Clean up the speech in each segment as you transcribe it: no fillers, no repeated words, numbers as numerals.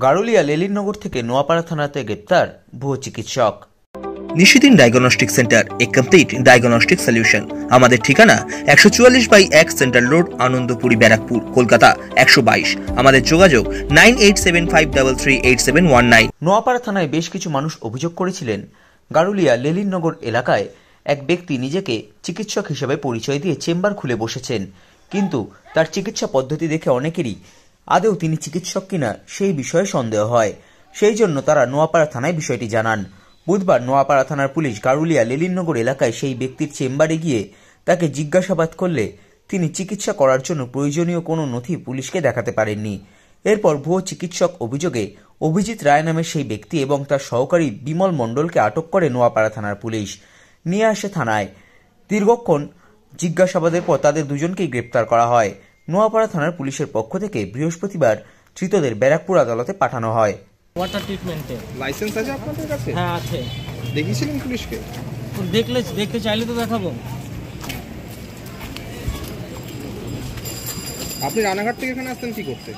গারুলিয়া লেলিননগর থেকে নোয়াপাড়া থানাতে গ্রেপ্তার ভুয়ো চিকিৎসক। নিশিদিন ডায়াগনস্টিক সেন্টার, এ কমপ্লিট ডায়াগনস্টিক সলিউশন। আমাদের ঠিকানা 144/1 সেন্ট্রাল রোড, আনন্দপুরি, ব্যারাকপুর, কলকাতা 122। আমাদের যোগাযোগ 9875338719। নোয়াপাড়া থানায় বেশ কিছু মানুষ অভিযোগ করেছিলেন, গারুলিয়া লেলিননগর এলাকায় এক ব্যক্তি নিজেকে চিকিৎসক হিসেবে পরিচয় দিয়ে চেম্বার খুলে বসেছেন, কিন্তু তার চিকিৎসা পদ্ধতি দেখে অনেকেরই আদৌ তিনি চিকিৎসক কিনা সেই বিষয়ে সন্দেহ হয়। সেই জন্য তারা নোয়াপাড়া থানায় বিষয়টি জানান। বুধবার নোয়াপাড়া থানার পুলিশ গারুলিয়া লেলিননগর এলাকায় সেই ব্যক্তির চেম্বারে গিয়ে তাকে জিজ্ঞাসাবাদ করলে তিনি চিকিৎসা করার জন্য প্রয়োজনীয় কোনো নথি পুলিশকে দেখাতে পারেননি। এরপর ভুয়ো চিকিৎসক অভিযোগে অভিজিৎ রায় নামের সেই ব্যক্তি এবং তার সহকারী বিমল মণ্ডলকে আটক করে নোয়াপাড়া থানার পুলিশ নিয়ে আসে থানায়। দীর্ঘক্ষণ জিজ্ঞাসাবাদের পর তাদের দুজনকেই গ্রেপ্তার করা হয়। নোয়াপাড়া থানার পুলিশের পক্ষ থেকে বৃহস্পতিবার ধৃতদের ব্যারাকপুর আদালতে পাঠানো হয়। ওয়াটার ট্রিটমেন্টে লাইসেন্স আছে আপনাদের কাছে? হ্যাঁ আছে। দেখিয়েছিলেন পুলিশকে? দেখতে চাইলে তো দেখাবো। আপনি রানাঘাট থেকে এখানে আসতেন কি করতে?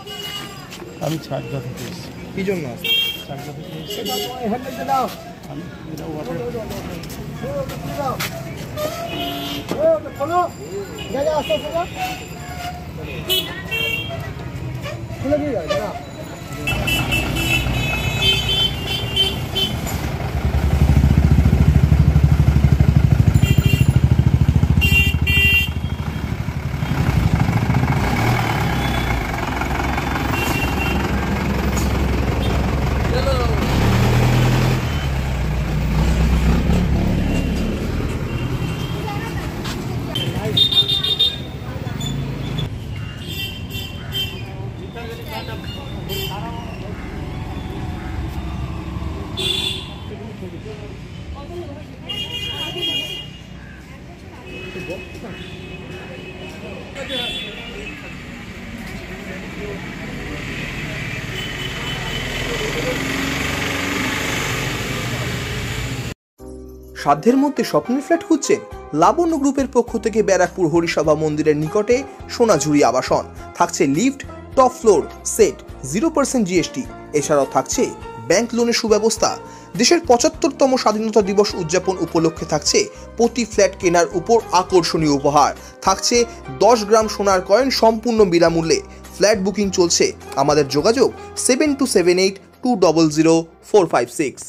আমি ছাড়গা থেকে এসেছি। কি জন্য আসতেন? ছাড়গা থেকে এসেছি। সাধ্যের মধ্যে স্বপ্নের ফ্ল্যাট খুঁজছেন? লাবণ্য গ্রুপের পক্ষ থেকে ব্যারাকপুর হরিসভা মন্দিরের নিকটে সোনাঝুরি আবাসন। থাকছে lift, top floor, set, 0% GST। এছাড়াও থাকছে ব্যাংক লোনের সুব্যবস্থা। দেশের 75তম স্বাধীনতা দিবস উদযাপন উপলক্ষে থাকছে প্রতি ফ্ল্যাট কেনার উপর আকর্ষণীয় উপহার। থাকছে 10 গ্রাম সোনার কয়েন সম্পূর্ণ বিনামূল্যে। ফ্ল্যাট বুকিং চলছে। আমাদের যোগাযোগ 7278200456।